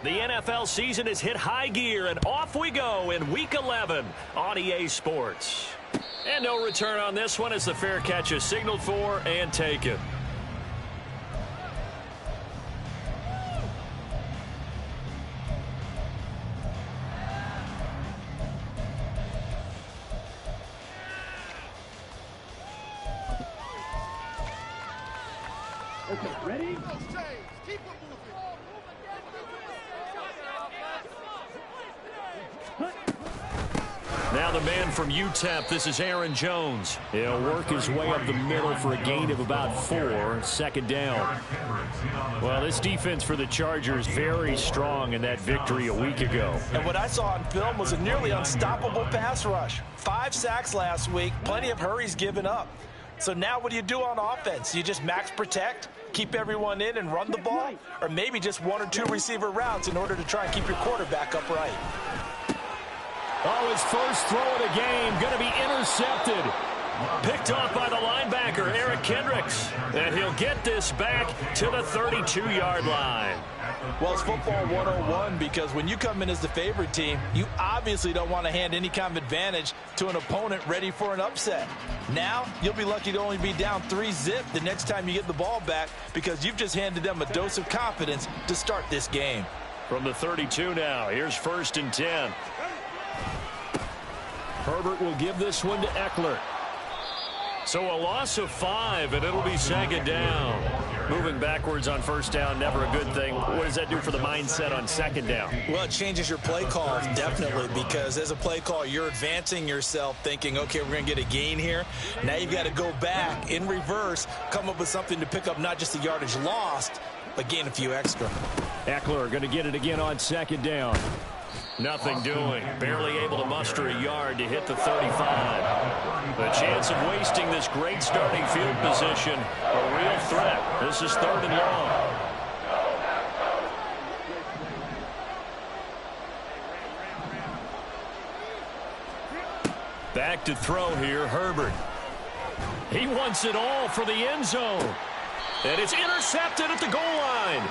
The NFL season has hit high gear, and off we go in Week 11 on EA Sports. And no return on this one as the fair catch is signaled for and taken. Okay, ready? Now the man from UTEP, this is Aaron Jones. He'll work his way up the middle for a gain of about 4, second down. Well, this defense for the Chargers very strong in that victory a week ago. And what I saw on film was a nearly unstoppable pass rush. 5 sacks last week, plenty of hurries given up. So now what do you do on offense? You just max protect, keep everyone in and run the ball? Or maybe just 1 or 2 receiver routes in order to try and keep your quarterback upright? Oh, his first throw of the game going to be intercepted. Picked off by the linebacker, Eric Kendricks. And he'll get this back to the 32-yard line. Well, it's football 101 because when you come in as the favorite team, you obviously don't want to hand any kind of advantage to an opponent ready for an upset. Now, you'll be lucky to only be down 3-zip the next time you get the ball back because you've just handed them a dose of confidence to start this game. From the 32 now, here's 1st and 10. Herbert will give this one to Eckler. So a loss of 5, and it'll be 2nd down. Moving backwards on 1st down, never a good thing. What does that do for the mindset on 2nd down? Well, it changes your play call, definitely, because as a play call, you're advancing yourself thinking, okay, we're going to get a gain here. Now you've got to go back in reverse, come up with something to pick up not just the yardage lost, but gain a few extra. Eckler going to get it again on 2nd down. Nothing doing. Barely able to muster a yard to hit the 35. The chance of wasting this great starting field position, a real threat. This is 3rd and long. Back to throw here, Herbert. He wants it all for the end zone. And it's intercepted at the goal line.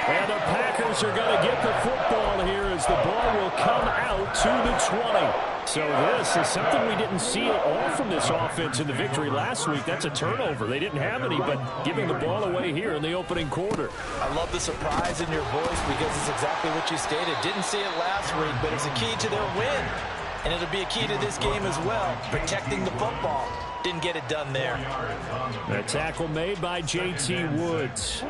And the Packers are going to get the football here as the ball will come out to the 20. So this is something we didn't see at all from this offense in the victory last week. That's a turnover. They didn't have any, but giving the ball away here in the opening quarter. I love the surprise in your voice because it's exactly what you stated. Didn't see it last week, but it's a key to their win. And it'll be a key to this game as well, protecting the football. Didn't get it done there. A tackle made by J.T. Woods.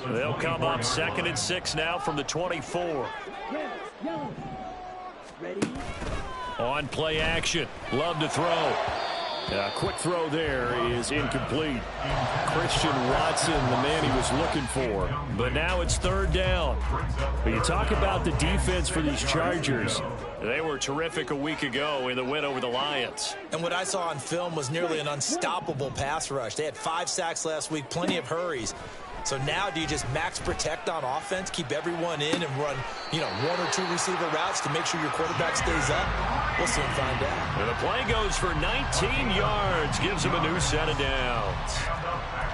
They'll come up 2nd and 6 now from the 24. On play action. Love to throw. A quick throw there is incomplete. Christian Watson, the man he was looking for. But now it's 3rd down. But you talk about the defense for these Chargers. They were terrific a week ago in the win over the Lions. And what I saw on film was nearly an unstoppable pass rush. They had 5 sacks last week, plenty of hurries. So now do you just max protect on offense, keep everyone in and run, 1 or 2 receiver routes to make sure your quarterback stays up? We'll soon find out. And the play goes for 19 yards, gives him a new set of downs.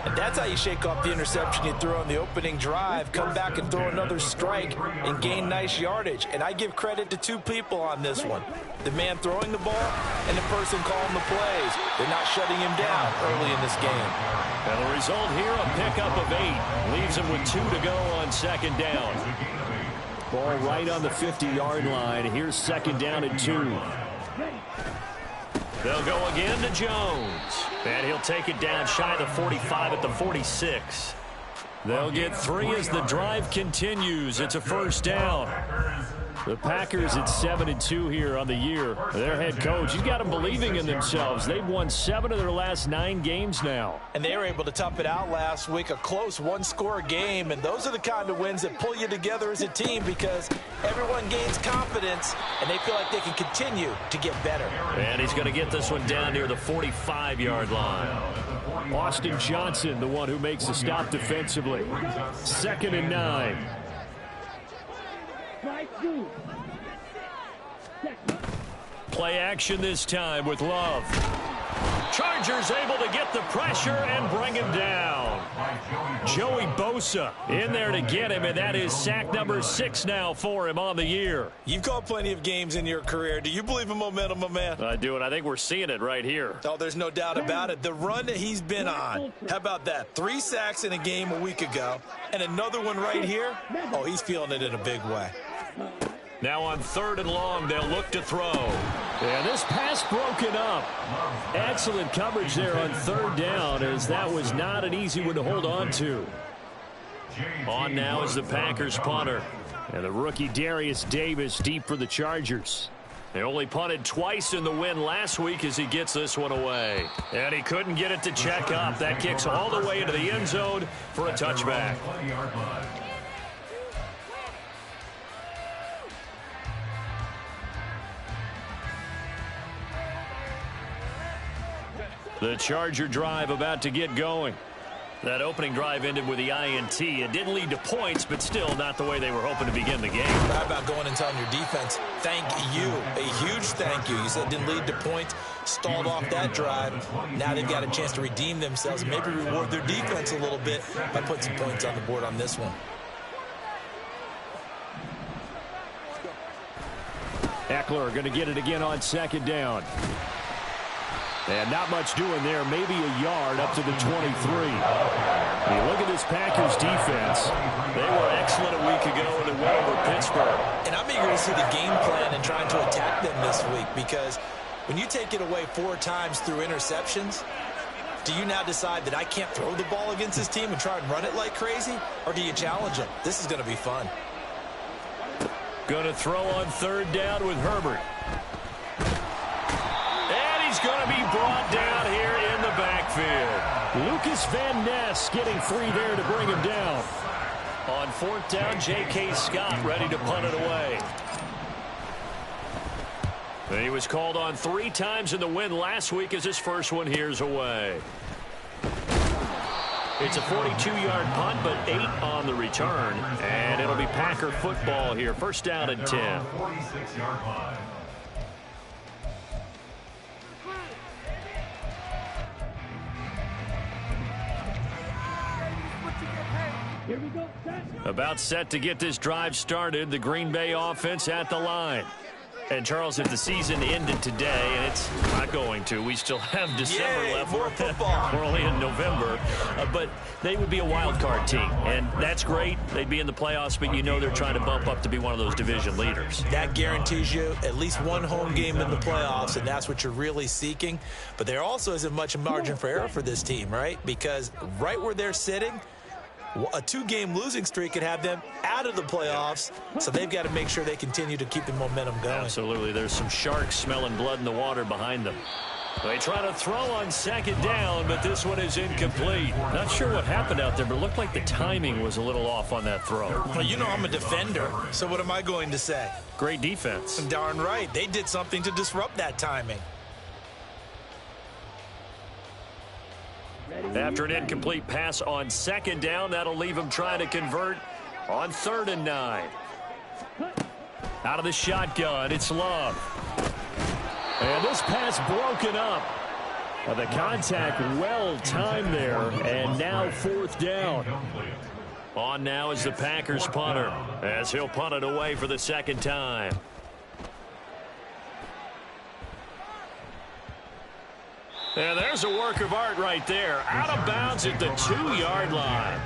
And that's how you shake off the interception you threw on the opening drive, come back and throw another strike and gain nice yardage. And I give credit to 2 people on this one. The man throwing the ball and the person calling the plays. They're not shutting him down early in this game. And the result here, a pickup of 8. Leaves him with 2 to go on 2nd down. Ball right on the 50-yard line. Here's 2nd down and 2. They'll go again to Jones. And he'll take it down shy of the 45 at the 46. They'll get 3 as the drive continues. It's a 1st down. The Packers at 7-2 here on the year. Their head coach, he's got them believing in themselves. They've won 7 of their last 9 games now. And they were able to tough it out last week, a close 1-score game. And those are the kind of wins that pull you together as a team because everyone gains confidence and they feel like they can continue to get better. And he's going to get this one down near the 45-yard line. Austin Johnson, the one who makes the stop defensively. 2nd and 9. Play action this time with Love. Chargers able to get the pressure and bring him down. Joey Bosa in there to get him, and that is sack number 6 now for him on the year. You've called plenty of games in your career. Do you believe in momentum, my man? I do, and I think we're seeing it right here. Oh, there's no doubt about it. The run that he's been on, how about that? 3 sacks in a game a week ago, and another one right here. Oh, he's feeling it in a big way. Now on 3rd and long, they'll look to throw. And this pass broken up. Excellent coverage there on 3rd down, as that was not an easy one to hold on to. On now is the Packers punter. And the rookie Darius Davis deep for the Chargers. They only punted twice in the win last week as he gets this one away. And he couldn't get it to check up. That kicks all the way into the end zone for a touchback. The Charger drive about to get going. That opening drive ended with the INT. It didn't lead to points, but still not the way they were hoping to begin the game. How about going and telling your defense, thank you, a huge thank you. You said it didn't lead to points, stalled off that drive. Now they've got a chance to redeem themselves and maybe reward their defense a little bit by putting some points on the board on this one. Eckler going to get it again on 2nd down. And not much doing there, maybe a yard up to the 23. You look at this Packers defense. They were excellent a week ago in the win over Pittsburgh. And I'm eager to see the game plan and trying to attack them this week, because when you take it away 4 times through interceptions, do you now decide that I can't throw the ball against this team and try and run it like crazy? Or do you challenge them? This is going to be fun. Going to throw on 3rd down with Herbert. He's going to be brought down here in the backfield. Lucas Van Ness getting free there to bring him down. On 4th down, J.K. Scott ready to punt it away. He was called on 3 times in the win last week as his first one here's away. It's a 42-yard punt, but 8 on the return. And it'll be Packer football here. 1st down and 10. 46-yard punt. About set to get this drive started. The Green Bay offense at the line. And, Charles, if the season ended today, and it's not going to, we still have December left. More football. We're only in November. But they would be a wild card team, and that's great. They'd be in the playoffs, but you know they're trying to bump up to be one of those division leaders. That guarantees you at least 1 home game in the playoffs, and that's what you're really seeking. But there also isn't much margin for error for this team, right? Because right where they're sitting, a 2-game losing streak could have them out of the playoffs, so they've got to make sure they continue to keep the momentum going. Absolutely. There's some sharks smelling blood in the water behind them. They try to throw on 2nd down, but this one is incomplete. Not sure what happened out there, but it looked like the timing was a little off on that throw. Well, you know I'm a defender, so what am I going to say? Great defense. Darn right. They did something to disrupt that timing. After an incomplete pass on 2nd down, that'll leave him trying to convert on 3rd and 9. Out of the shotgun, it's Love. And this pass broken up. The contact well timed there, and now 4th down. On now is the Packers punter, as he'll punt it away for the 2nd time. And there's a work of art right there. Out of bounds at the 2-yard line.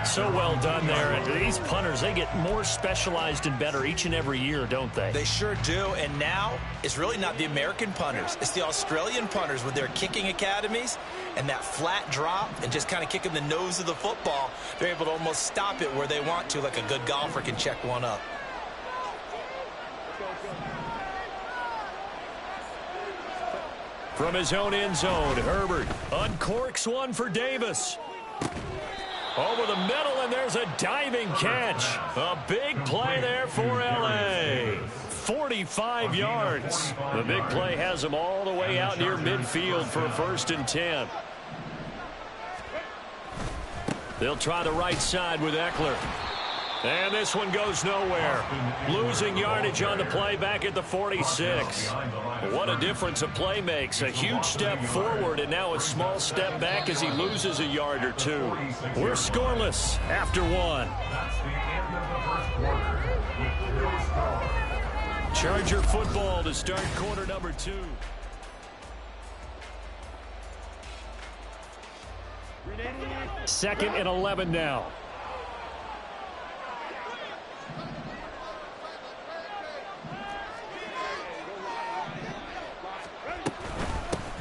So well done there. And these punters, they get more specialized and better each and every year, don't they? They sure do. And now it's really not the American punters. It's the Australian punters with their kicking academies and that flat drop and just kind of kicking the nose of the football. They're able to almost stop it where they want to, like a good golfer can check one up. From his own end zone, Herbert uncorks one for Davis. Over the middle, and there's a diving catch. A big play there for L.A. 45 yards. The big play has him all the way out near midfield for a 1st and 10. They'll try the right side with Eckler. And this one goes nowhere. Losing yardage on the play back at the 46. What a difference a play makes. A huge step forward and now a small step back as he loses a yard or two. We're scoreless after one. Charger football to start quarter number 2. Second and 11 now.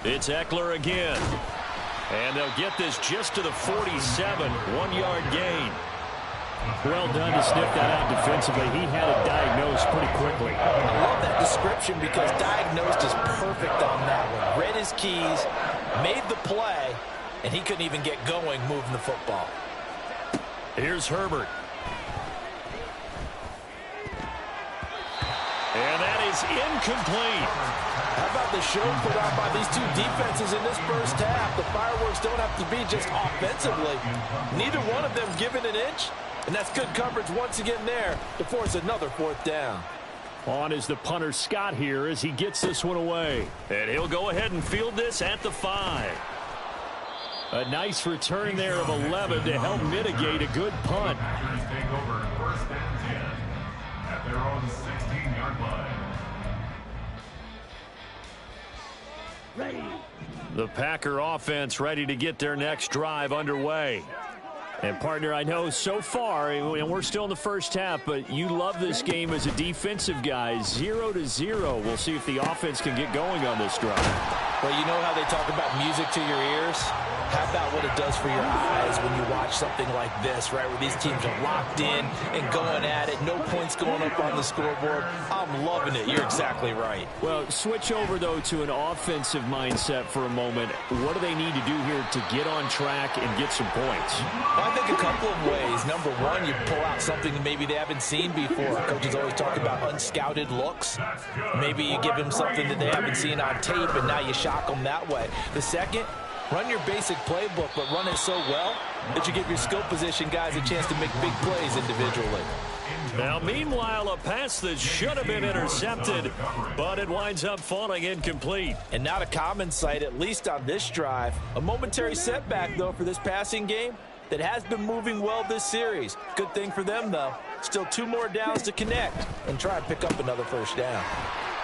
It's Ekeler again. And they'll get this just to the 47. 1-yard gain. Well done to sniff that out defensively. He had it diagnosed pretty quickly. I love that description because diagnosed is perfect on that one. Read his keys, made the play, and he couldn't even get going moving the football. Here's Herbert. And that is incomplete. How about the show put on by these two defenses in this first half? The fireworks don't have to be just offensively. Neither one of them given an inch, and that's good coverage once again there to force another 4th down. On is the punter Scott here as he gets this one away. And he'll go ahead and field this at the 5. A nice return there of 11 to help mitigate a good punt. Take over 1st and 10 at their own 16-yard line. The Packer offense ready to get their next drive underway. And, partner, I know so far, and we're still in the first half, but you love this game as a defensive guy. 0-0. We'll see if the offense can get going on this drive. Well, you know how they talk about music to your ears? How about what it does for your eyes when you watch something like this, right, where these teams are locked in and going at it, no points going up on the scoreboard? I'm loving it. You're exactly right. Well, switch over, though, to an offensive mindset for a moment. What do they need to do here to get on track and get some points? Well, I think a couple of ways. Number one, you pull out something that maybe they haven't seen before. Coaches always talk about unscouted looks. Maybe you give them something that they haven't seen on tape, and now you shock them that way. The second, run your basic playbook, but run it so well that you give your skill position guys a chance to make big plays individually. Now, meanwhile, a pass that should have been intercepted, but it winds up falling incomplete. And not a common sight, at least on this drive. A momentary setback, though, for this passing game that has been moving well this series. Good thing for them, though. Still 2 more downs to connect and try and pick up another 1st down.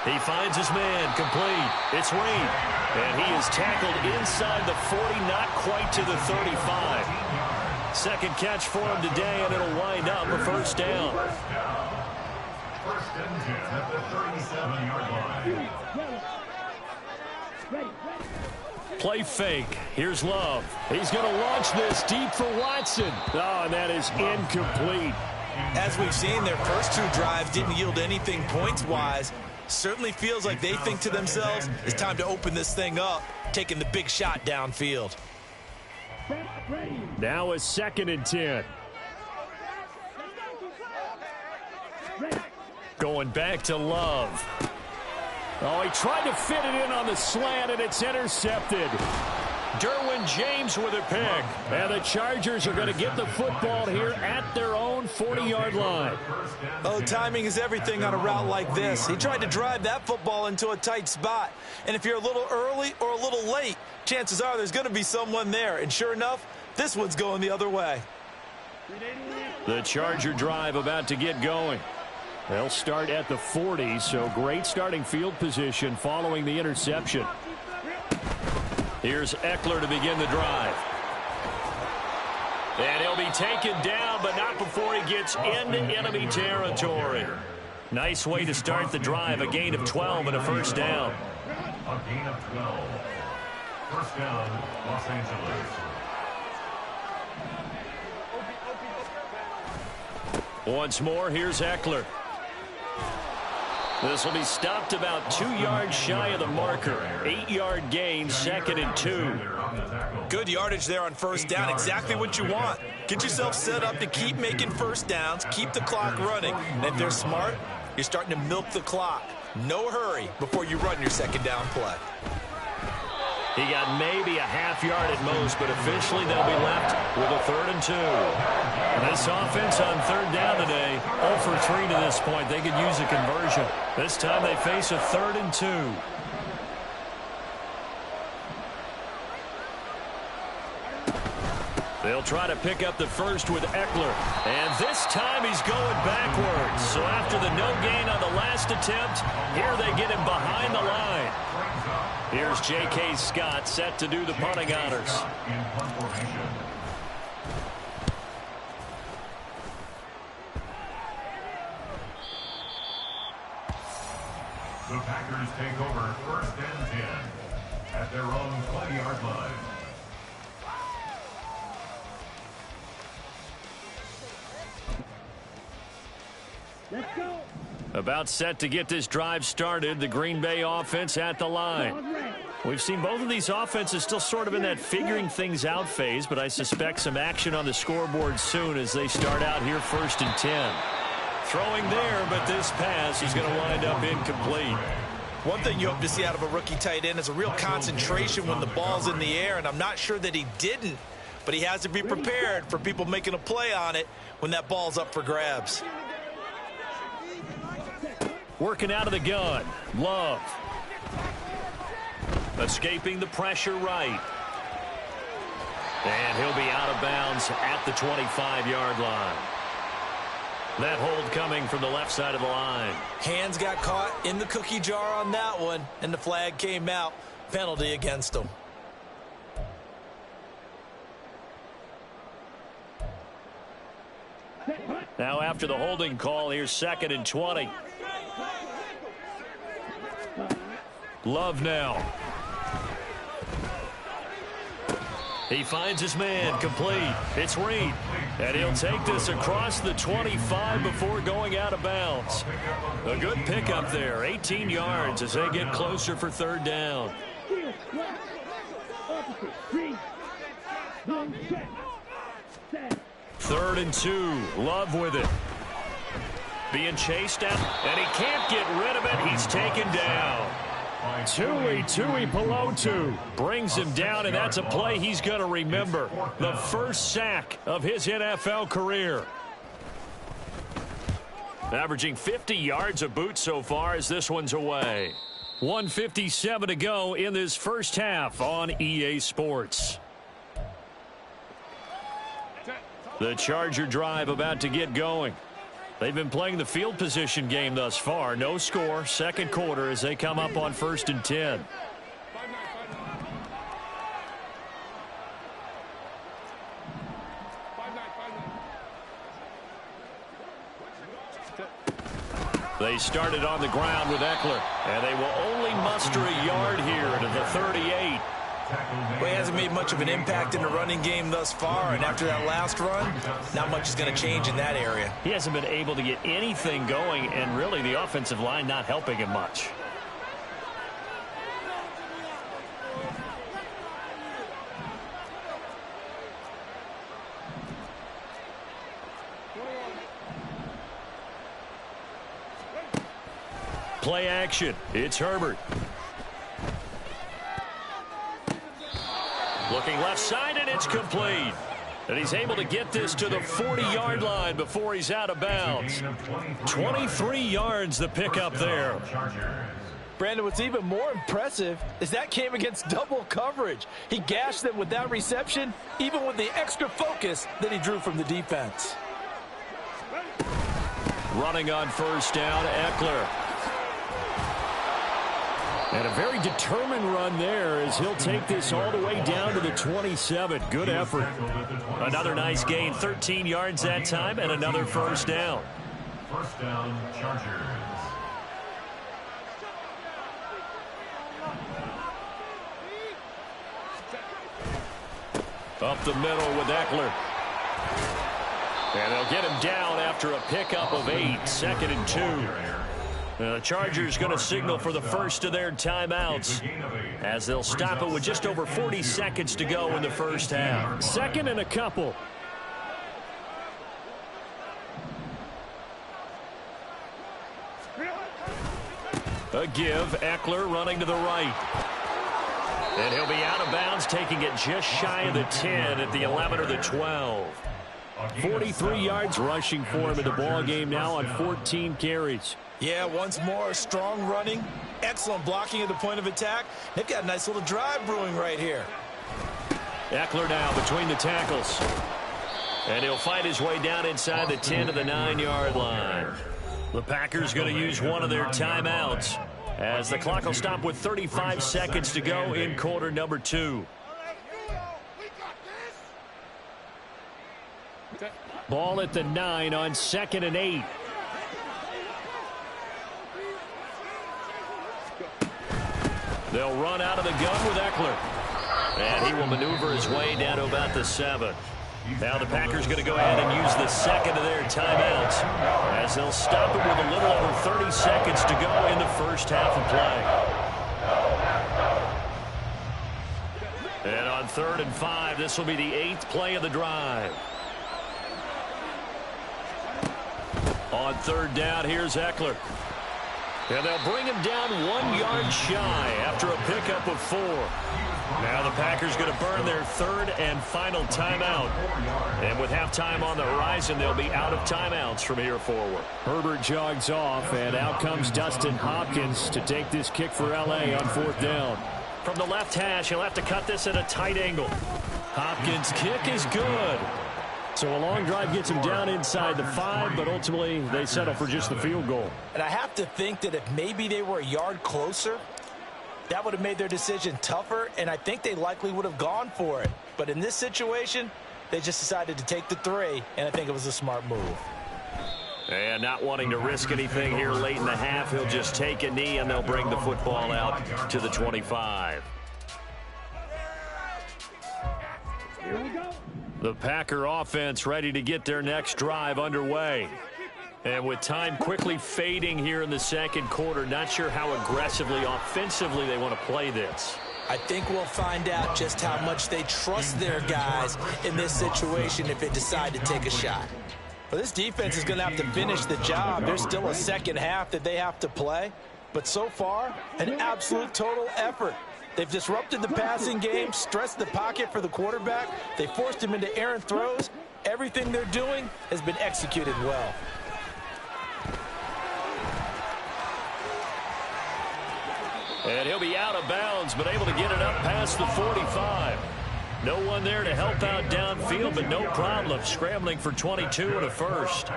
He finds his man, complete. It's Reed, and he is tackled inside the 40, not quite to the 35. Second catch for him today, and it'll wind up a 1st down. 1st and 10 at the 37-yard line. Play fake. Here's Love. He's going to launch this deep for Watson. Oh, and that is incomplete. As we've seen, their first 2 drives didn't yield anything points-wise. Certainly feels like they think to themselves, it's time to open this thing up, taking the big shot downfield. Now a 2nd and 10. Going back to Love. Oh, he tried to fit it in on the slant, and it's intercepted. Derwin James with a pick. And the Chargers are going to get the football here at their own 40-yard line. Oh, timing is everything on a route like this. He tried to drive that football into a tight spot. And if you're a little early or a little late, chances are there's going to be someone there. And sure enough, this one's going the other way. The Charger drive about to get going. They'll start at the 40, so great starting field position following the interception. Here's Ekeler to begin the drive. And he'll be taken down, but not before he gets into enemy territory. Nice way to start the drive, a gain of 12 and a 1st down. A gain of 12. 1st down, Los Angeles. Once more, here's Ekeler. This will be stopped about 2 yards shy of the marker. 8-yard gain, 2nd and 2. Good yardage there on 1st down. Exactly what you want. Get yourself set up to keep making 1st downs, keep the clock running. And if they're smart, you're starting to milk the clock. No hurry before you run your 2nd down play. He got maybe a half yard at most, but officially they'll be left with a 3rd and 2. And this offense on 3rd down today, 0 for 3 to this point. They could use a conversion. This time they face a 3rd and 2. They'll try to pick up the first with Eckler. And this time he's going backwards. So after the no gain on the last attempt, here they get him behind the line. Here's J.K. Scott set to do the punting honors. The Packers take over 1st and 10 at their own 20-yard line. Let's go. About set to get this drive started, the Green Bay offense at the line. We've seen both of these offenses still sort of in that figuring things out phase, but I suspect some action on the scoreboard soon as they start out here 1st and 10. Throwing there, but this pass is going to wind up incomplete. One thing you hope to see out of a rookie tight end is a real concentration when the ball's in the air, and I'm not sure that he didn't, but he has to be prepared for people making a play on it when that ball's up for grabs. Working out of the gun, Love. Escaping the pressure right. And he'll be out of bounds at the 25-yard line. That hold coming from the left side of the line. Hands got caught in the cookie jar on that one, and the flag came out. Penalty against him. Now after the holding call, here's 2nd and 20. Love now. He finds his man, complete. It's Reed. And he'll take this across the 25 before going out of bounds. A good pickup there, 18 yards as they get closer for 3rd down. 3rd and 2, Love with it. Being chased out, and he can't get rid of it. He's taken down. Tuipulotu brings him down, and that's a play he's going to remember. The first sack of his NFL career. Averaging 50 yards a boot so far as this one's away. 1:57 to go in this first half on EA Sports. The Charger drive about to get going. They've been playing the field position game thus far. No score, 2nd quarter as they come up on 1st and 10. They started on the ground with Eckler, and they will only muster a yard here to the 38. Well, he hasn't made much of an impact in the running game thus far, and after that last run, not much is going to change in that area. He hasn't been able to get anything going, and really the offensive line not helping him much. Play action. It's Herbert. Looking left side, and it's complete. And he's able to get this to the 40-yard line before he's out of bounds. 23 yards the pickup there. Brandon, what's even more impressive is that came against double coverage. He gashed them with that reception, even with the extra focus that he drew from the defense. Running on 1st down, Eckler. And a very determined run there as he'll take this all the way down to the 27. Good effort. Another nice gain, 13 yards that time, and another 1st down. 1st down, Chargers. Up the middle with Eckler. And they'll get him down after a pickup of 8, 2nd and 2. The Chargers going to signal for the first of their timeouts as they'll stop it with just over 40 seconds to go in the first half. 2nd and a couple. A give, Eckler running to the right. And he'll be out of bounds, taking it just shy of the 10 at the 11 or the 12. 43 yards rushing for him in the ball game now on 14 carries. Yeah, once more, strong running, excellent blocking at the point of attack. They've got a nice little drive brewing right here. Eckler now between the tackles. And he'll fight his way down inside the 10 to the 9-yard line. The Packers going to use one of their timeouts as the clock will stop with 35 seconds to go in quarter number 2. Ball at the 9 on 2nd and 8. They'll run out of the gun with Eckler. And he will maneuver his way down to about the 7. Now the Packers going to go ahead and use the second of their timeouts as they'll stop it with a little over 30 seconds to go in the first half of play. And on 3rd and 5, this will be the 8th play of the drive. On 3rd down, here's Eckler. And they'll bring him down 1 yard shy after a pickup of 4. Now the Packers going to burn their 3rd and final timeout. And with halftime on the horizon, they'll be out of timeouts from here forward. Herbert jogs off, and out comes Dustin Hopkins to take this kick for L.A. on 4th down. From the left hash, he'll have to cut this at a tight angle. Hopkins' kick is good. So a long drive gets him down inside the 5, but ultimately they settle for just the field goal. And I have to think that if maybe they were a yard closer, that would have made their decision tougher, and I think they likely would have gone for it. But in this situation, they just decided to take the 3, and I think it was a smart move. And not wanting to risk anything here late in the half, he'll just take a knee, and they'll bring the football out to the 25. Here we go. The Packer offense ready to get their next drive underway. And with time quickly fading here in the second quarter, not sure how aggressively, offensively they want to play this. I think we'll find out just how much they trust their guys in this situation if they decide to take a shot. Well, this defense is going to have to finish the job. There's still a second half that they have to play. But so far, an absolute total effort. They've disrupted the passing game, stressed the pocket for the quarterback. They forced him into errant throws. Everything they're doing has been executed well. And he'll be out of bounds, but able to get it up past the 45. No one there to help out downfield, but no problem. Scrambling for 22 and a first.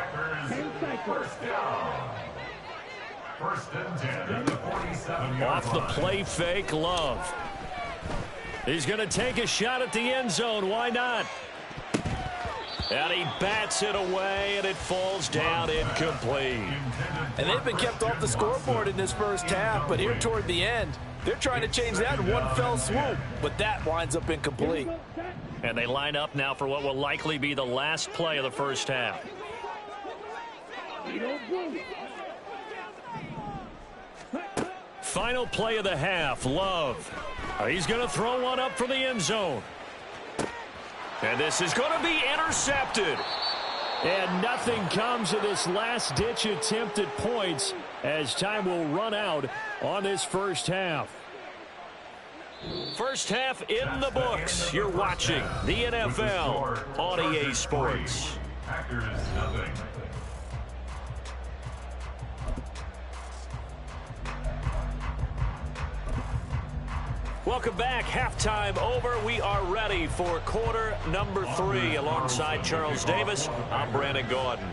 Off the play fake, Love. He's going to take a shot at the end zone. Why not? And he bats it away, and it falls down incomplete. And they've been kept off the scoreboard in this first half, but here toward the end, they're trying to change that in one fell swoop, but that winds up incomplete. And they line up now for what will likely be the last play of the first half. Final play of the half, Love. He's going to throw one up for the end zone. And this is going to be intercepted. And nothing comes of this last-ditch attempt at points as time will run out on this first half. First half in the books. You're watching the NFL on EA Sports. Packers nothing. Welcome back. Halftime over. We are ready for quarter number 3. Alongside Charles Davis, I'm Brandon Gaudin.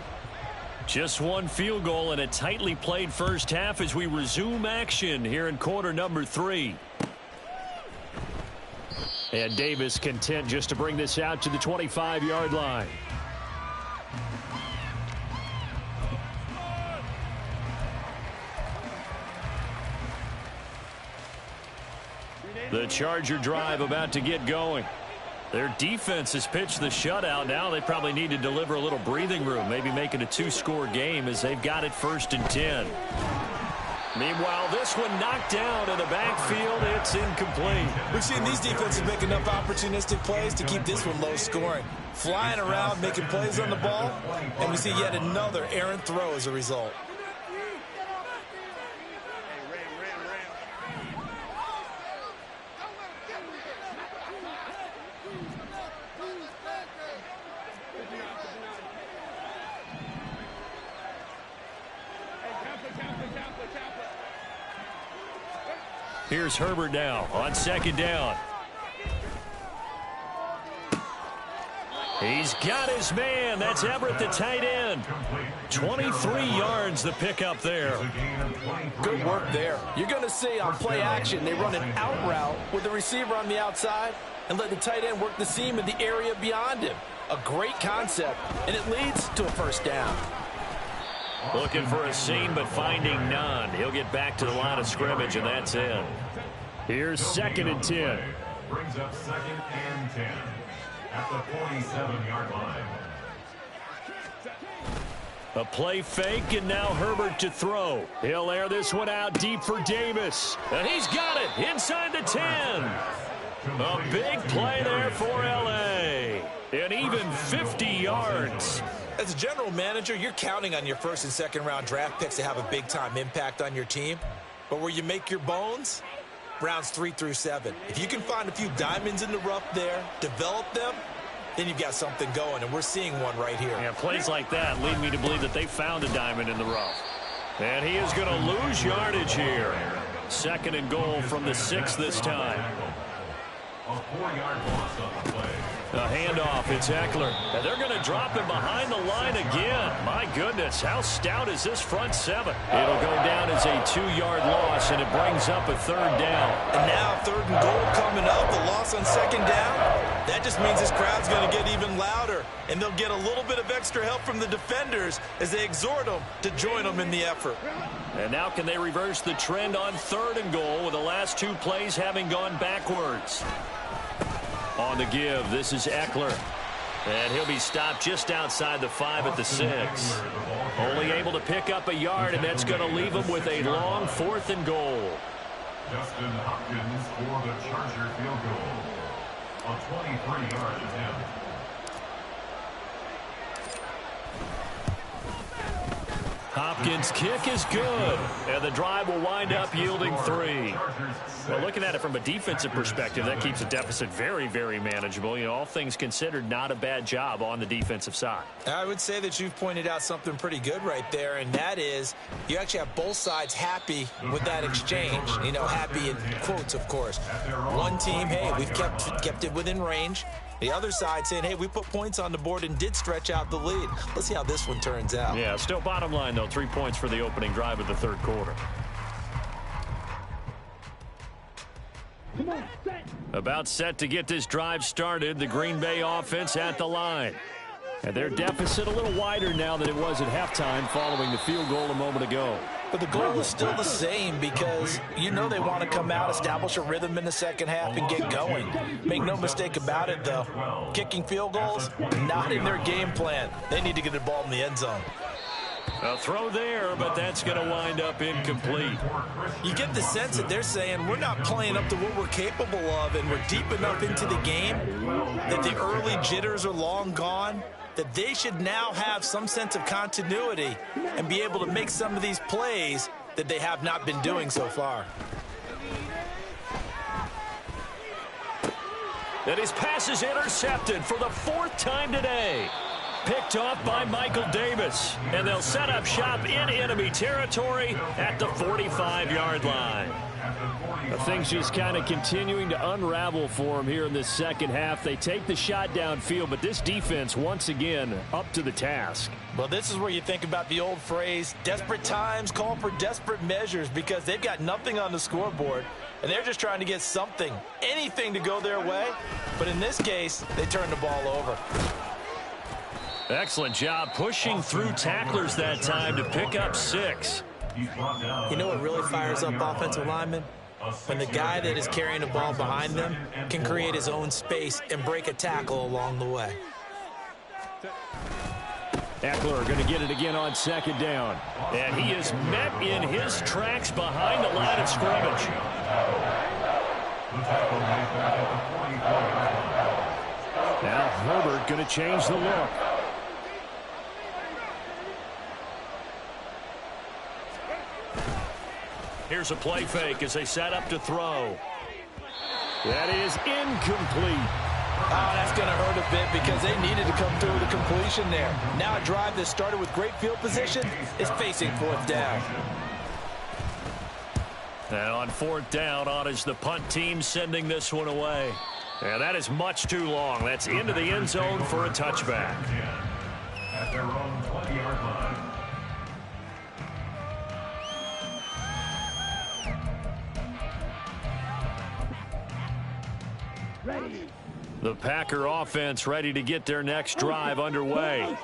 Just one field goal and a tightly played first half as we resume action here in quarter number 3. And Davis content just to bring this out to the 25-yard line. The Charger drive about to get going. Their defense has pitched the shutout. Now they probably need to deliver a little breathing room, maybe make it a 2-score game as they've got it 1st and 10. Meanwhile, this one knocked down in the backfield. It's incomplete. We've seen these defenses make enough opportunistic plays to keep this one low scoring. Flying around, making plays on the ball, and we see yet another errant throw as a result. Here's Herbert now on second down. He's got his man. That's Everett, the tight end. 23 yards the pickup there. Good work there. You're going to see on play action, they run an out route with the receiver on the outside and let the tight end work the seam in the area beyond him. A great concept, and it leads to a first down. Looking for a seam, but finding none. He'll get back to the line of scrimmage, and that's it. Here's 2nd and 10. Brings up 2nd and 10 at the 47-yard line. A play fake, and now Herbert to throw. He'll air this one out deep for Davis. And he's got it inside the 10. A big play there for L.A. And even 50 yards. As a general manager, you're counting on your first and second round draft picks to have a big-time impact on your team. But where you make your bones, rounds 3 through 7. If you can find a few diamonds in the rough there, develop them, then you've got something going, and we're seeing one right here. Yeah, plays like that lead me to believe that they found a diamond in the rough. And he is going to lose yardage here. 2nd and goal from the 6 this time. A 4-yard loss on the play. A handoff, it's Eckler. And they're going to drop him behind the line again. My goodness, how stout is this front 7? It'll go down as a 2-yard loss, and it brings up a 3rd down. And now 3rd and goal coming up, the loss on 2nd down. That just means this crowd's going to get even louder, and they'll get a little bit of extra help from the defenders as they exhort them to join them in the effort. And now can they reverse the trend on 3rd and goal with the last 2 plays having gone backwards? On the give, this is Eckler. And he'll be stopped just outside the 5 at the 6. Only able to pick up a yard, and that's going to leave him with a long 4th and goal. Justin Hopkins for the Charger field goal. A 23-yard attempt. Hopkins' kick is good, and the drive will wind up yielding 3. Well, looking at it from a defensive perspective, that keeps the deficit very, very manageable. You know, all things considered, not a bad job on the defensive side. I would say that you've pointed out something pretty good right there, and that is you actually have both sides happy with that exchange. You know, happy in quotes, of course. One team, hey, we've kept it within range. The other side saying, hey, we put points on the board and did stretch out the lead. Let's see how this one turns out. Yeah, still bottom line, though, 3 points for the opening drive of the 3rd quarter. About set to get this drive started, the Green Bay offense at the line. And their deficit a little wider now than it was at halftime following the field goal a moment ago. But the goal is still the same because you know they want to come out, establish a rhythm in the second half, and get going. Make no mistake about it, though. Kicking field goals, not in their game plan. They need to get the ball in the end zone. A throw there, but that's going to wind up incomplete. You get the sense that they're saying we're not playing up to what we're capable of, and we're deep enough into the game that the early jitters are long gone, that they should now have some sense of continuity and be able to make some of these plays that they have not been doing so far. And his pass is intercepted for the 4th time today. Picked off by Michael Davis. And they'll set up shop in enemy territory at the 45-yard line. Things just kind of continuing to unravel for them here in this second half. They take the shot downfield, but this defense, once again, up to the task. Well, this is where you think about the old phrase, desperate times call for desperate measures, because they've got nothing on the scoreboard, and they're just trying to get something, anything to go their way. But in this case, they turn the ball over. Excellent job pushing through tacklers that time to pick up 6. You know what really fires up offensive linemen? When the guy that is carrying the ball behind them can create his own space and break a tackle along the way. Eckler going to get it again on 2nd down. And he is met in his tracks behind the line of scrimmage. Now Herbert going to change the look. Here's a play fake as they set up to throw. That is incomplete. Oh, that's going to hurt a bit because they needed to come through with a completion there. Now a drive that started with great field position is facing 4th down. And on 4th down, on is the punt team sending this one away. And that is much too long. That's into the end zone for a touchback. At their own 20-yard line. Ready. The Packer offense ready to get their next drive underway.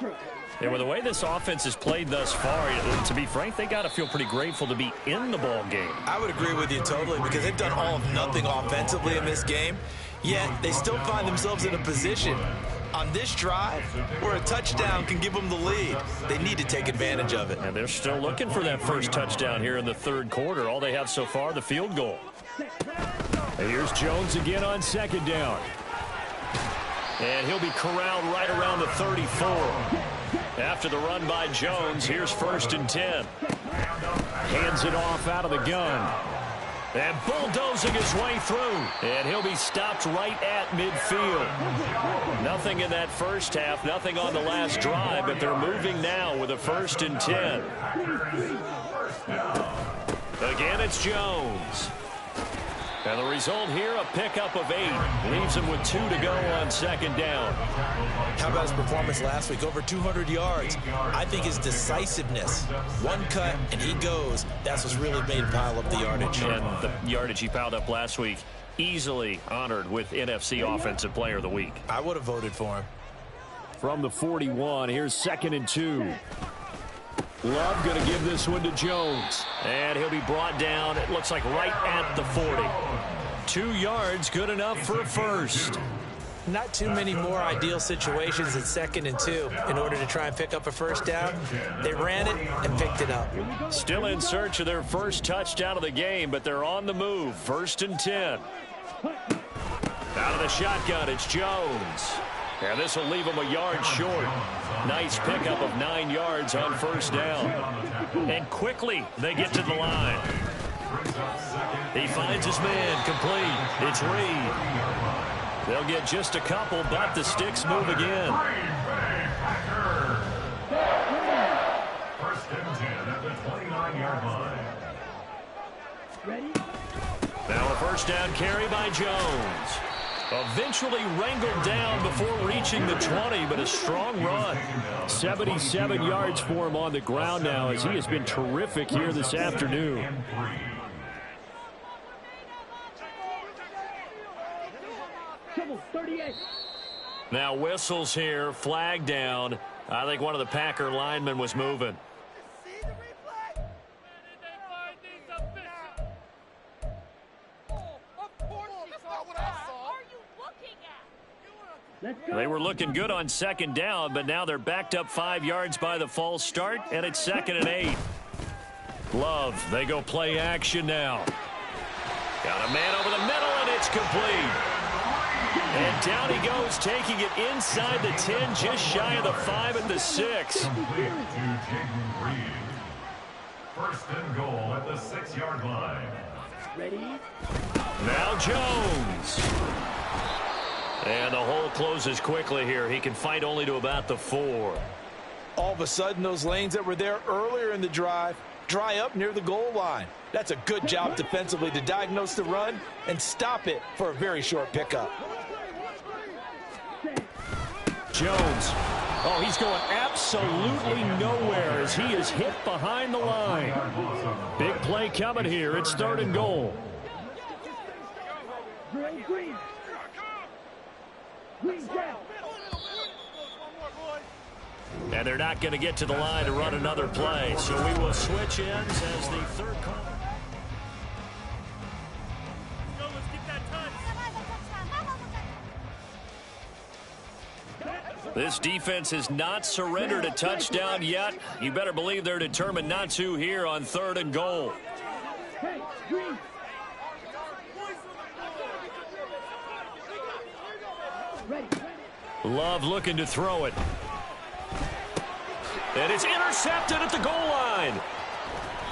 And with the way this offense has played thus far, to be frank, they got to feel pretty grateful to be in the ball game. I would agree with you totally because they've done all of nothing offensively in this game, yet they still find themselves in a position on this drive where a touchdown can give them the lead. They need to take advantage of it. And they're still looking for that first touchdown here in the 3rd quarter. All they have so far, the field goal. And here's Jones again on 2nd down. And he'll be corralled right around the 34. After the run by Jones, here's 1st and 10. Hands it off out of the gun. And bulldozing his way through. And he'll be stopped right at midfield. Nothing in that first half, nothing on the last drive, but they're moving now with a 1st and 10. Again, it's Jones. And the result here, a pickup of 8. Leaves him with 2 to go on 2nd down. How about his performance last week? Over 200 yards. I think his decisiveness. One cut, and he goes. That's what's really made him pile up the yardage. And the yardage he piled up last week, easily honored with NFC Offensive Player of the Week. I would have voted for him. From the 41, here's 2nd and 2. Love going to give this one to Jones. And he'll be brought down, it looks like right at the 40. 2 yards, good enough for a first. Not too many more ideal situations at 2nd and 2 in order to try and pick up a first down. They ran it and picked it up. Still in search of their first touchdown of the game, but they're on the move. 1st and 10. Out of the shotgun, it's Jones. And this will leave him a yard short. Nice pickup of 9 yards on 1st down. And quickly they get to the line. He finds his man complete. It's Reed. They'll get just a couple, but the sticks move again. 1st and 10 at the 29-yard line. Now a 1st down carry by Jones. Eventually wrangled down before reaching the 20, but a strong run. 77 yards for him on the ground now as he has been terrific here this afternoon. Now whistles here, flag down. I think one of the Packer linemen was moving. They were looking good on 2nd down, but now they're backed up 5 yards by the false start, and it's 2nd and 8. Love, they go play action now. Got a man over the middle, and it's complete. And down he goes, taking it inside the 10, just shy of the 5 at the 6. 1st and goal at the 6-yard line. Ready? Now Jones. And the hole closes quickly here. He can fight only to about the 4. All of a sudden, those lanes that were there earlier in the drive dry up near the goal line. That's a good job defensively to diagnose the run and stop it for a very short pickup. Jones. Oh, he's going absolutely nowhere as he is hit behind the line. Big play coming here. It's 3rd and goal. Green. And they're not going to get to the line to run another play. So we will switch ends as the 3rd call. This defense has not surrendered a touchdown yet. You better believe they're determined not to here on 3rd and goal. Love looking to throw it. And it's intercepted at the goal line.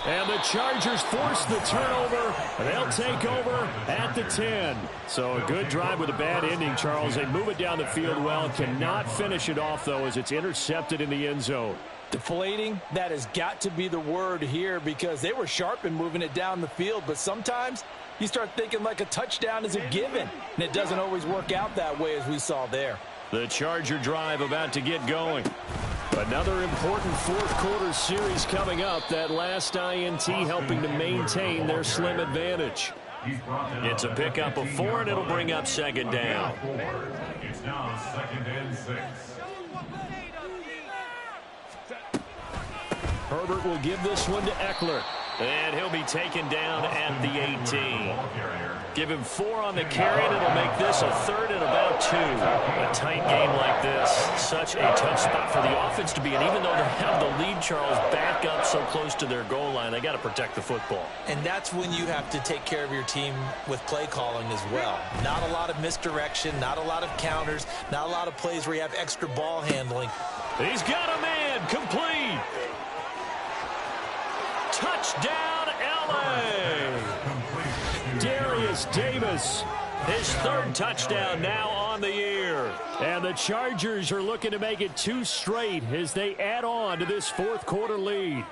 And the Chargers force the turnover. They'll take over at the 10. So a good drive with a bad ending, Charles. They move it down the field well. Cannot finish it off, though, as it's intercepted in the end zone. Deflating, that has got to be the word here because they were sharp in moving it down the field, but sometimes you start thinking like a touchdown is a given, and it doesn't always work out that way as we saw there. The Charger drive about to get going. Another important fourth quarter series coming up. That last INT helping to maintain their slim advantage. It's a pickup of 4, and it'll bring up second down. It's now 2nd and 6. Herbert will give this one to Eckler. And he'll be taken down at the 18. Give him 4 on the carry, and it'll make this a 3rd and about 2. A tight game like this, such a tough spot for the offense to be in. Even though they have the lead, Charles, back up so close to their goal line, they got to protect the football. And that's when you have to take care of your team with play calling as well. Not a lot of misdirection, not a lot of counters, not a lot of plays where you have extra ball handling. He's got a man, complete. Touchdown, L.A. Darius Davis, his 3rd touchdown now on the year. And the Chargers are looking to make it 2 straight as they add on to this fourth quarter lead.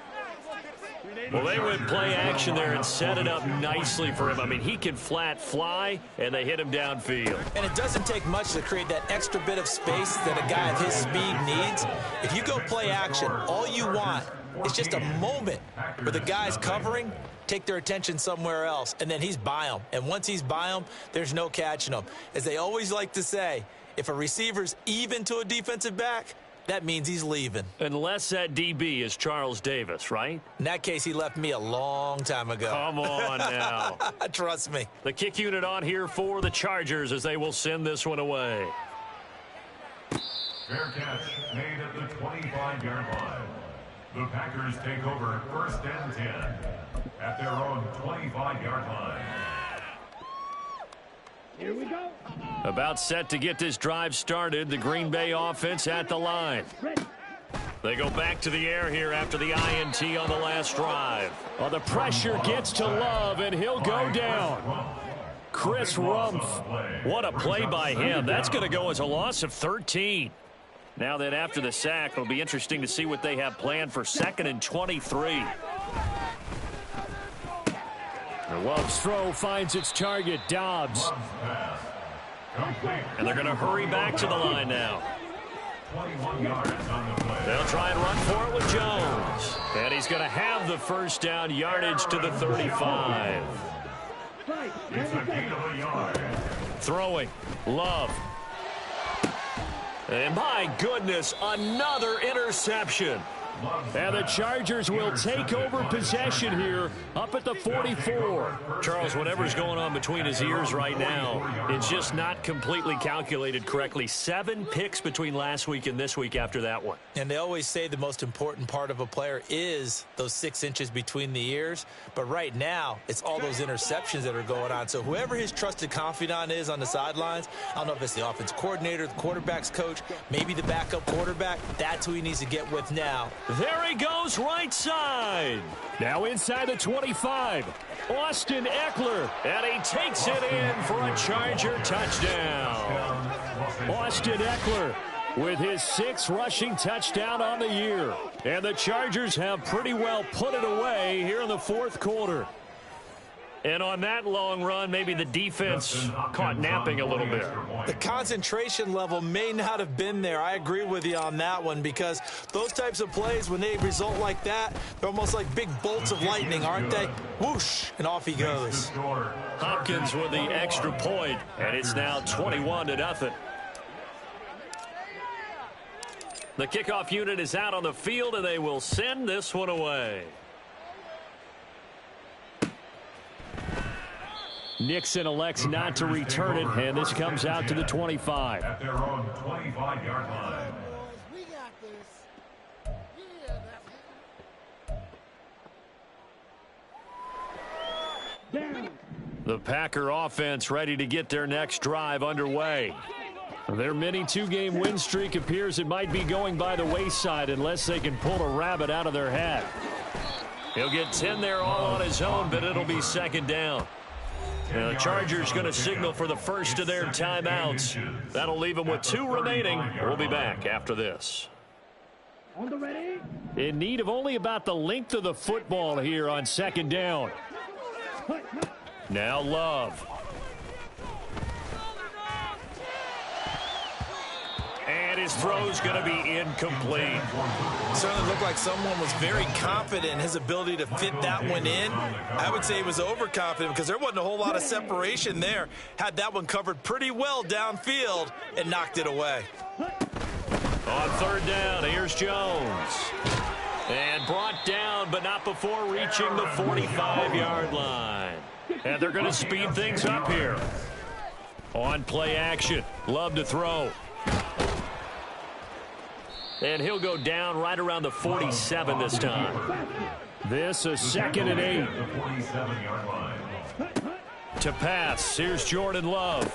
Well, they went play action there and set it up nicely for him. I mean, he can flat fly, and they hit him downfield. And it doesn't take much to create that extra bit of space that a guy of his speed needs. If you go play action, all you want is just a moment where the guy's covering, take their attention somewhere else, and then he's by them. And once he's by them, there's no catching him. As they always like to say, if a receiver's even to a defensive back, that means he's leaving. Unless that DB is Charles Davis, right? In that case, he left me a long time ago. Come on now. Trust me. The kick unit on here for the Chargers as they will send this one away. Fair catch made at the 25-yard line. The Packers take over 1st and 10 at their own 25-yard line. Here we go. About set to get this drive started. The Green Bay offense at the line. Ready. They go back to the air here after the INT on the last drive. Oh, the pressure gets to Love, and he'll go down. Chris Rumph. What a play by him. That's going to go as a loss of 13. Now that after the sack, it'll be interesting to see what they have planned for 2nd and 23. Love's throw finds its target, Dobbs. And they're going to hurry back to the line now. 21 yards on the play. They'll try and run for it with Jones. And he's going to have the first down, yardage to the 35. It's a gain of a yard. Throwing, Love. And my goodness, another interception. And the Chargers will take over possession here up at the 44. Charles, whatever's going on between his ears right now, it's just not completely calculated correctly. 7 picks between last week and this week after that one. And they always say the most important part of a player is those 6 inches between the ears. But right now, it's all those interceptions that are going on. So whoever his trusted confidant is on the sidelines, I don't know if it's the offense coordinator, the quarterback's coach, maybe the backup quarterback, that's who he needs to get with now. There he goes, right side. Now inside the 25. Austin Eckler. And he takes it in for a Charger touchdown. Austin Eckler with his 6th rushing touchdown on the year. And the Chargers have pretty well put it away here in the fourth quarter. And on that long run, maybe the defense caught napping a little bit. The concentration level may not have been there. I agree with you on that one because those types of plays, when they result like that, they're almost like big bolts of lightning, aren't they? Whoosh, and off he goes. Hopkins with the extra point, and it's now 21-0. The kickoff unit is out on the field, and they will send this one away. Nixon elects not to return it, and this comes out to the 25. At their own 25-yard line. Down. The Packer offense ready to get their next drive underway. Their mini 2-game win streak appears it might be going by the wayside unless they can pull a rabbit out of their hat. He'll get 10 there all on his own, but it'll be second down. Now the Chargers going to signal for the first of their timeouts. That'll leave them with 2 remaining. We'll be back after this. On the ready. In need of only about the length of the football here on second down. Now Love. And his throw's going to be incomplete. Certainly looked like someone was very confident in his ability to fit that one in. I would say he was overconfident because there wasn't a whole lot of separation there. Had that one covered pretty well downfield and knocked it away. On third down, here's Jones. And brought down, but not before reaching the 45-yard line. And they're going to speed things up here. On play action, Love to throw. And he'll go down right around the 47 this time. This a 2nd and 8. To pass, here's Jordan Love.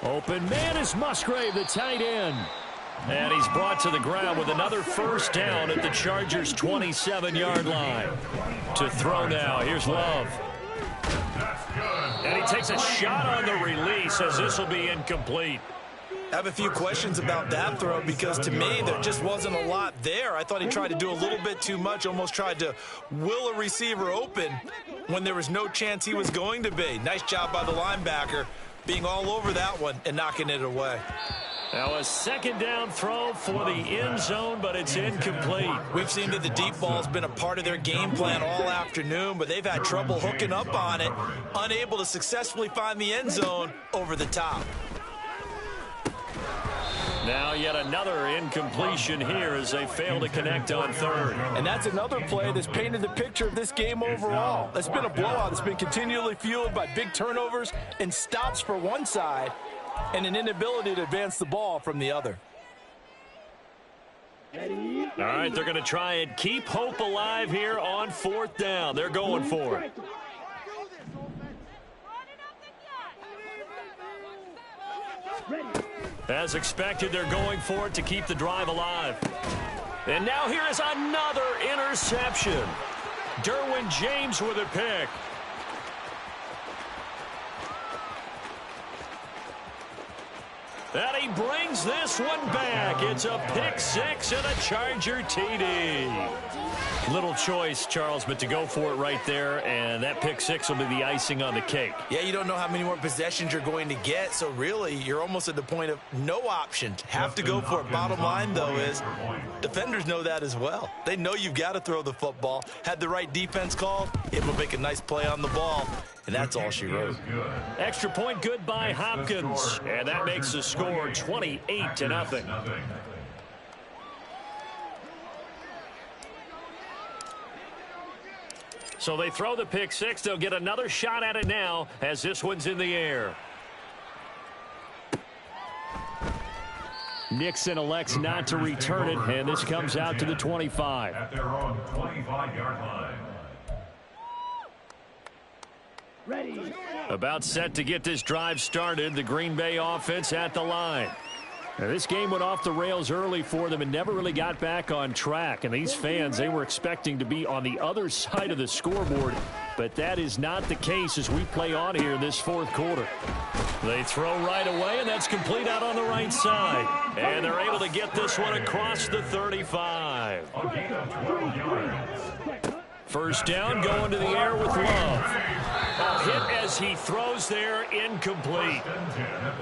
Open man is Musgrave, the tight end. And he's brought to the ground with another first down at the Chargers' 27-yard line. To throw now, here's Love. And he takes a shot on the release as this will be incomplete. I have a few questions about that throw because to me there just wasn't a lot there. I thought he tried to do a little bit too much, almost tried to will a receiver open when there was no chance he was going to be. Nice job by the linebacker being all over that one and knocking it away. Now a second down throw for the end zone, but it's incomplete. We've seen that the deep ball has been a part of their game plan all afternoon, but they've had trouble hooking up on it, unable to successfully find the end zone over the top. Now yet another incompletion here as they fail to connect on third. And that's another play that's painted the picture of this game overall. It's been a blowout. It's been continually fueled by big turnovers and stops for one side and an inability to advance the ball from the other. All right, they're going to try and keep hope alive here on fourth down. They're going for it. As expected, they're going for it to keep the drive alive. And now here is another interception. Derwin James with a pick. And he brings this one back. It's a pick six and a Charger TD. Little choice, Charles, but to go for it right there, and that pick six will be the icing on the cake. Yeah, you don't know how many more possessions you're going to get, so really you're almost at the point of no option. Have to go for it. Bottom line, though, is defenders know that as well. They know you've got to throw the football. Had the right defense called, it will make a nice play on the ball, and that's all she wrote. Extra point good by Hopkins, and that makes the score 28-0. So they throw the pick six. They'll get another shot at it now as this one's in the air. Nixon elects not to return it, and this comes out to the 25. At their own 25-yard line. Ready. About set to get this drive started. The Green Bay offense at the line. Now, this game went off the rails early for them and never really got back on track. And these fans, they were expecting to be on the other side of the scoreboard. But that is not the case as we play on here in this fourth quarter. They throw right away, and that's complete out on the right side. And they're able to get this one across the 35. A gain of 12 yards. First down, going to the air with Love. A hit as he throws there, incomplete.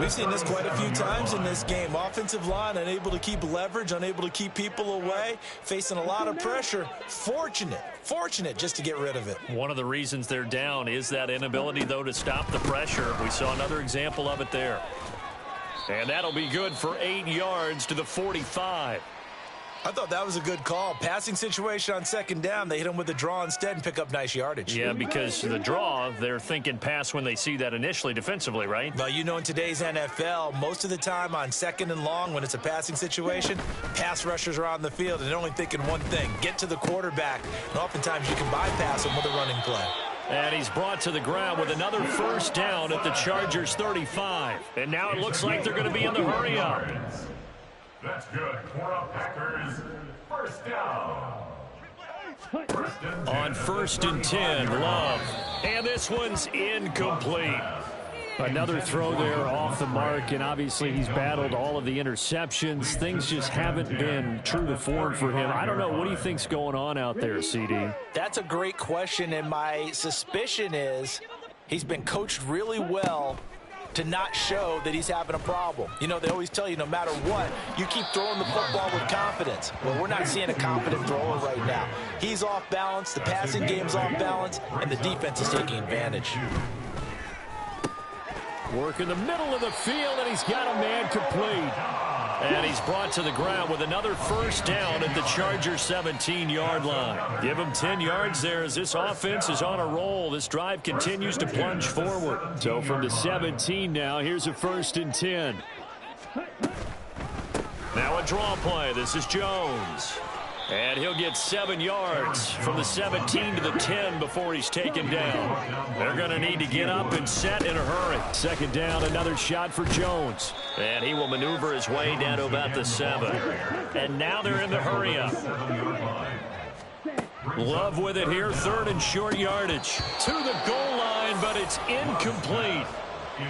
We've seen this quite a few times in this game. Offensive line unable to keep leverage, unable to keep people away, facing a lot of pressure. Fortunate just to get rid of it. One of the reasons they're down is that inability, though, to stop the pressure. We saw another example of it there. And that'll be good for 8 yards to the 45. I thought that was a good call. Passing situation on second down. They hit him with the draw instead and pick up nice yardage. Yeah, because the draw, they're thinking pass when they see that initially defensively, right? Well, you know, in today's NFL, most of the time on second and long, when it's a passing situation, pass rushers are on the field and they're only thinking one thing, get to the quarterback. And oftentimes you can bypass them with a running play. And he's brought to the ground with another first down at the Chargers 35. And now it looks like they're going to be in the hurry up. That's good for a Packers first down. On 1st and 10, Love. And this one's incomplete. Another throw there off the mark, and obviously he's battled all of the interceptions. Things just haven't been true to form for him. I don't know. What do you think's going on out there, CD? That's a great question, and my suspicion is he's been coached really well to not show that he's having a problem. You know, they always tell you no matter what, you keep throwing the football with confidence. Well, we're not seeing a confident thrower right now. He's off balance, the passing game's off balance, and the defense is taking advantage. Work in the middle of the field, and he's got a man complete. And he's brought to the ground with another first down at the Chargers 17-yard line. Give him 10 yards there as this offense is on a roll. This drive continues to plunge forward. So from the 17 now, here's a 1st and 10. Now a draw play. This is Jones. And he'll get 7 yards from the 17 to the 10 before he's taken down. They're going to need to get up and set in a hurry. 2nd down, another shot for Jones. And he will maneuver his way down to about the 7. And now they're in the hurry up. Love with it here, 3rd and short yardage. To the goal line, but it's incomplete.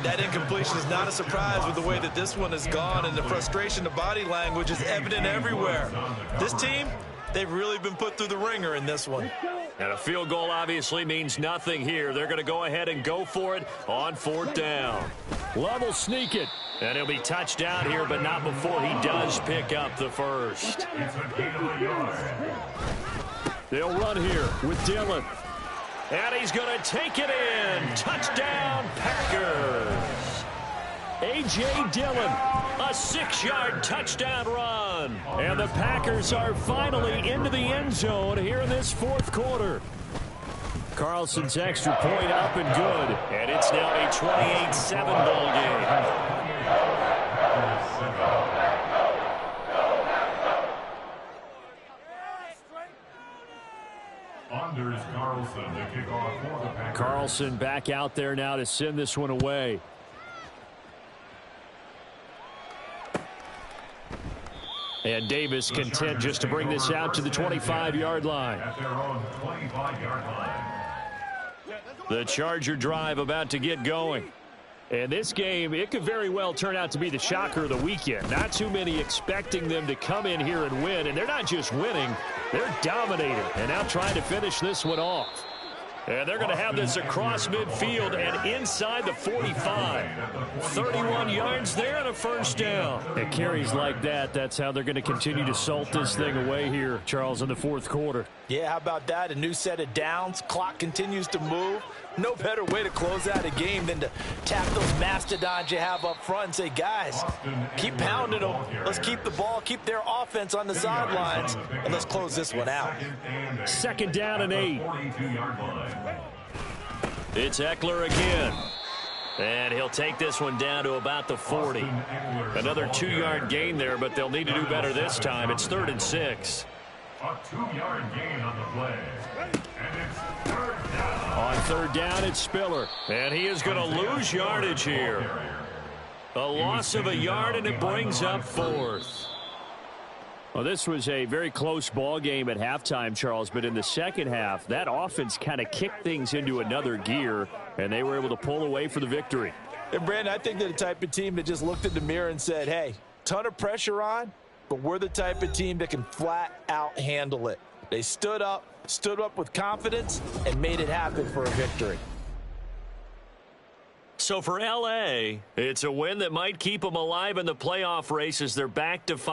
That incompletion is not a surprise with the way that this one has gone, and the frustration, the body language is evident everywhere. This team, they've really been put through the ringer in this one. And a field goal obviously means nothing here. They're going to go ahead and go for it on 4th down. Love will sneak it. And he'll be touched down here, but not before he does pick up the first. They'll run here with Dillon. And he's going to take it in. Touchdown, Packers. A.J. Dillon, a 6-yard touchdown run. And the Packers are finally into the end zone here in this 4th quarter. Carlson's extra point up and good. And it's now a 28-7 ball game. Anders Carlson to kick off for the Packers. Carlson back out there now to send this one away. And Davis content just to bring this out to the 25-yard line. At their own 25-yard line. The Charger drive about to get going. And this game, it could very well turn out to be the shocker of the weekend. Not too many expecting them to come in here and win. And they're not just winning, they're dominating. And now trying to finish this one off. And they're going to have this across midfield and inside the 45. 31 yards there and a first down. It carries like that. That's how they're going to continue to salt this thing away here, Charles, in the 4th quarter. Yeah, how about that? A new set of downs. Clock continues to move. No better way to close out a game than to tap those mastodons you have up front and say, guys, keep pounding them. Let's keep the ball, keep their offense on the sidelines, and let's close this one out. 2nd down and 8. It's Eckler again. And he'll take this one down to about the 40. Another 2-yard gain there, but they'll need to do better this time. It's 3rd and 6. A 2-yard gain on the play. And it's 3rd down. On 3rd down, it's Spiller. And he is going to lose yardage here. A loss of a yard, and it brings up 4th. Well, this was a very close ball game at halftime, Charles, but in the second half, that offense kind of kicked things into another gear, and they were able to pull away for the victory. And, Brandon, I think they're the type of team that just looked in the mirror and said, hey, ton of pressure on, but we're the type of team that can flat out handle it. They stood up with confidence, and made it happen for a victory. So for L.A., it's a win that might keep them alive in the playoff race as they're back to 5.